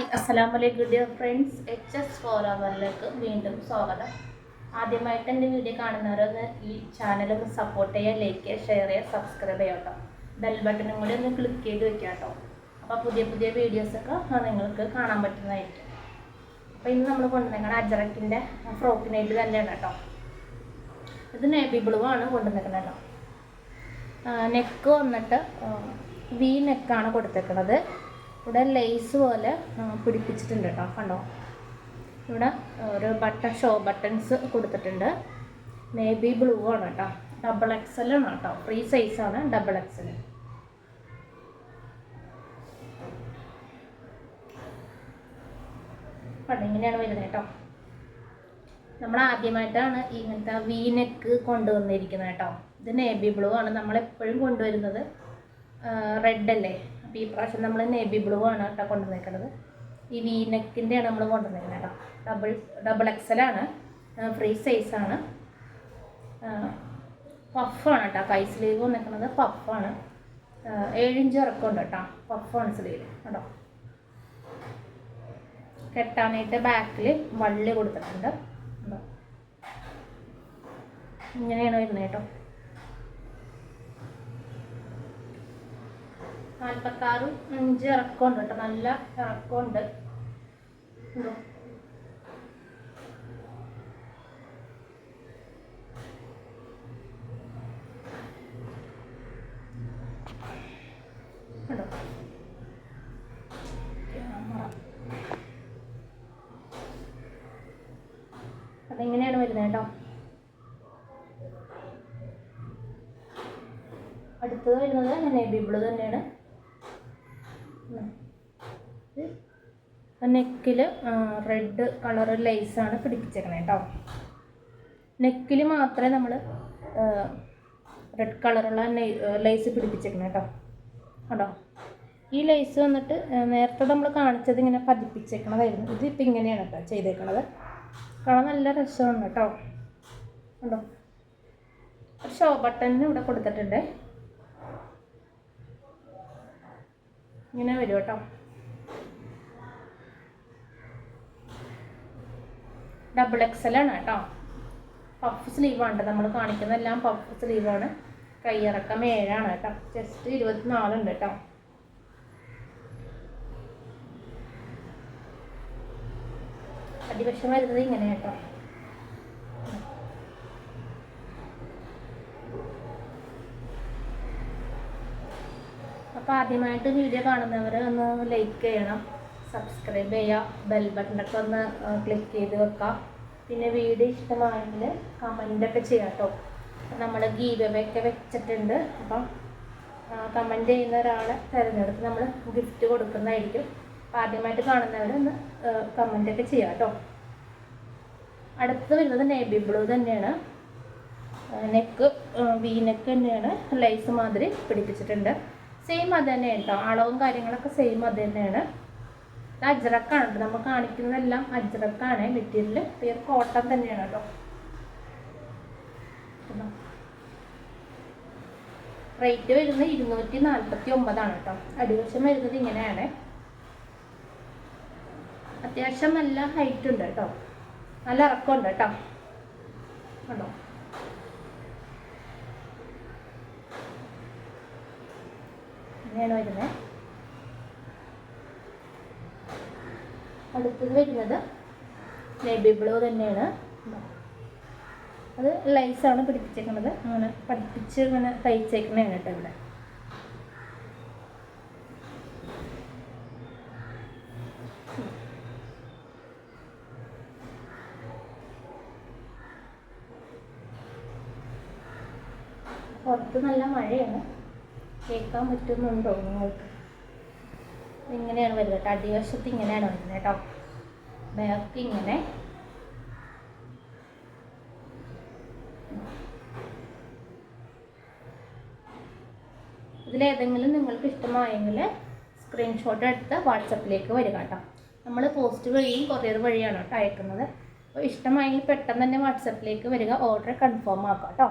അസ്സലാമലൈക്കും dear friends, HS4 വീണ്ടും സ്വാഗതം. ആദ്യമായിട്ട് എൻ്റെ വീഡിയോ കാണുന്നവരൊന്ന് ഈ ചാനലൊന്ന് സപ്പോർട്ട് ചെയ്യുക, ലൈക്ക് ചെയ്യുക, ഷെയർ ചെയ്യുക, സബ്സ്ക്രൈബ് ചെയ്യുക കേട്ടോ. ബെൽ ബട്ടണും കൂടി ഒന്ന് ക്ലിക്ക് ചെയ്ത് വെക്കുക കേട്ടോ. അപ്പോൾ പുതിയ പുതിയ വീഡിയോസൊക്കെ നിങ്ങൾക്ക് കാണാൻ പറ്റുന്നതായിരിക്കും. അപ്പോൾ ഇന്ന് നമ്മൾ കൊണ്ടുവന്നേക്കണം അജ്രക്കിൻ്റെ ഫ്രോക്കിനായിട്ട് തന്നെയാണ് കേട്ടോ. ഇത് നേവി ബ്ലൂ ആണ് കൊണ്ടുവന്നേക്കുന്നത് കേട്ടോ. നെക്ക് വന്നിട്ട് വി നെക്കാണ് കൊടുത്തേക്കുന്നത്. ഇവിടെ ലേസ് പോലെ പിടിപ്പിച്ചിട്ടുണ്ട് കേട്ടോ, കണ്ടോ. ഇവിടെ ഒരു ഷോ ബട്ടൺസ് കൊടുത്തിട്ടുണ്ട്. നേവി ബ്ലൂ ആണ് കേട്ടോ, XXL ആണ് കേട്ടോ, ഫ്രീ സൈസാണ് XXL. കണ്ടോ, ഇങ്ങനെയാണ് വരുന്നത് കേട്ടോ. നമ്മൾ ആദ്യമായിട്ടാണ് ഇങ്ങനത്തെ വി നെക്ക് കൊണ്ടുവന്നിരിക്കുന്നത് കേട്ടോ. ഇത് നേവി ബ്ലൂ ആണ്, നമ്മളെപ്പോഴും കൊണ്ടുവരുന്നത് റെഡ് അല്ലേ. അപ്പോൾ ഈ പ്രാവശ്യം നമ്മൾ നേവി ബ്ലൂ ആണ് കേട്ടോ കൊണ്ടുവന്നേക്കുന്നത്. ഈ വി നെക്കിൻ്റെയാണ് നമ്മൾ കൊണ്ടുവന്നേക്കുന്നത് കേട്ടോ. XXL ആണ്, ഫ്രീ സൈസാണ്. പഫാണ് കേട്ടോ, കൈ സ്ലീവ് വന്നേക്കുന്നത് പഫാണ്. 7 ഇഞ്ച് ഇറക്കമുണ്ട് കേട്ടോ, പഫാണ് സ്ലീവ് കേട്ടോ. കെട്ടാനായിട്ട് ബാക്കിൽ വള്ളി കൊടുത്തിട്ടുണ്ട്. ഇങ്ങനെയാണ് വരുന്നത് കേട്ടോ. 46 ഇഞ്ച് ഇറക്കമുണ്ട് കേട്ടോ, നല്ല ഇറക്കമുണ്ട്. കേട്ടോ, അതെങ്ങനെയാണ് വരുന്നത് കേട്ടോ. അടുത്തത് വരുന്നത് നേവി ബ്ലൂ തന്നെയാണ്. നെക്കിൽ റെഡ് കളർ ലേസാണ് പിടിപ്പിച്ചേക്കണേ കേട്ടോ. നെക്കിൽ മാത്രമേ നമ്മൾ റെഡ് കളറുള്ള ലേസ് പിടിപ്പിച്ചേക്കണേ കേട്ടോ. കേട്ടോ, ഈ ലേസ് വന്നിട്ട് നേരത്തെ നമ്മൾ കാണിച്ചത് ഇങ്ങനെ പതിപ്പിച്ചേക്കണതായിരുന്നു. ഇതിപ്പോൾ ഇങ്ങനെയാണ് കേട്ടോ ചെയ്തേക്കണത്. കാണാൻ നല്ല രസമാണ് കേട്ടോ. കേട്ടോ, ഒരു ഷോ ബട്ടണിന് ഇവിടെ കൊടുത്തിട്ടുണ്ട്. ഇങ്ങനെ വരും കേട്ടോ. XXL ആണ് കേട്ടോ. പഫ് സ്ലീവാണ് നമ്മൾ കാണിക്കുന്നതെല്ലാം പഫ് സ്ലീവാണ്. കൈയിറക്കം 7 ആണ് കേട്ടോ. ചെസ്റ്റ് 24 ഉണ്ട് കേട്ടോ. അടിവശം വരുന്നത് ഇങ്ങനെ കേട്ടോ. അപ്പോൾ ആദ്യമായിട്ട് വീഡിയോ കാണുന്നവർ ഒന്ന് ലൈക്ക് ചെയ്യണം, സബ്സ്ക്രൈബ് ചെയ്യുക, ബെൽ ബട്ടണൊക്കെ ഒന്ന് ക്ലിക്ക് ചെയ്ത് വെക്കാം. പിന്നെ വീഡിയോ ഇഷ്ടമായെങ്കിൽ കമൻ്റൊക്കെ ചെയ്യാം കേട്ടോ. നമ്മൾ ഗീവ് അവേ ഒക്കെ വെച്ചിട്ടുണ്ട്. അപ്പം കമൻറ്റ് ചെയ്യുന്ന ഒരാളെ തിരഞ്ഞെടുത്ത് നമ്മൾ ഗിഫ്റ്റ് കൊടുക്കുന്നതായിരിക്കും. അപ്പോൾ ആദ്യമായിട്ട് കാണുന്നവരൊന്ന് കമൻ്റൊക്കെ ചെയ്യാം കേട്ടോ. അടുത്ത് വരുന്നത് നേവി ബ്ലൂ തന്നെയാണ്. നെക്ക് വി നെക്ക് തന്നെയാണ്, ലൈസ് മാതിരി പിടിപ്പിച്ചിട്ടുണ്ട്. സെയിം അത് തന്നെയാണ് കേട്ടോ, അളവും കാര്യങ്ങളൊക്കെ സെയിം അത് തന്നെയാണ്. അജ്രക്കാണ് കേട്ടോ, നമ്മൾ കാണിക്കുന്നതെല്ലാം അജ്രക്കാണ്. മെറ്റീരിയൽ പ്യുർ കോട്ടൺ തന്നെയാണ് കേട്ടോ. റേറ്റ് വരുന്നത് 249 കേട്ടോ. അടിവശം വരുന്നത് ഇങ്ങനെയാണ്. അത്യാവശ്യം നല്ല ഹൈറ്റ് ഉണ്ട് കേട്ടോ, നല്ല ഇറക്കമുണ്ട് കേട്ടോ. കേട്ടോ, ഇങ്ങനെയാണ് വരുന്നത്. അടുത്തത് വരുന്നത് നേവി ബ്ലൂ തന്നെയാണ്. അത് ലൈസാണ് പിടിപ്പിച്ചേക്കുന്നത്. അങ്ങനെ പഠിപ്പിച്ച് ഇങ്ങനെ തയ്ച്ചേക്കുന്നതാണ് കേട്ടോ. ഇവിടെ പുറത്ത് നല്ല മഴയാണ്, കേൾക്കാൻ പറ്റുന്നുണ്ടോ നിങ്ങൾക്ക്? ഇങ്ങനെയാണ് വരുന്നത് കേട്ടോ. അടിവശത്ത് ഇങ്ങനെയാണ് വരുന്നത് കേട്ടോ. ബാക്ക് ഇങ്ങനെ. ഇതിലേതെങ്കിലും നിങ്ങൾക്ക് ഇഷ്ടമായെങ്കിൽ സ്ക്രീൻഷോട്ട് എടുത്ത് വാട്സപ്പിലേക്ക് വരിക കേട്ടോ. നമ്മൾ പോസ്റ്റ് വഴിയും കൊറിയർ വഴിയാണ് കേട്ടോ അയക്കുന്നത്. അപ്പോൾ ഇഷ്ടമായെങ്കിൽ പെട്ടെന്ന് തന്നെ വാട്സപ്പിലേക്ക് വരിക, ഓർഡർ കൺഫേം ആക്കാം കേട്ടോ.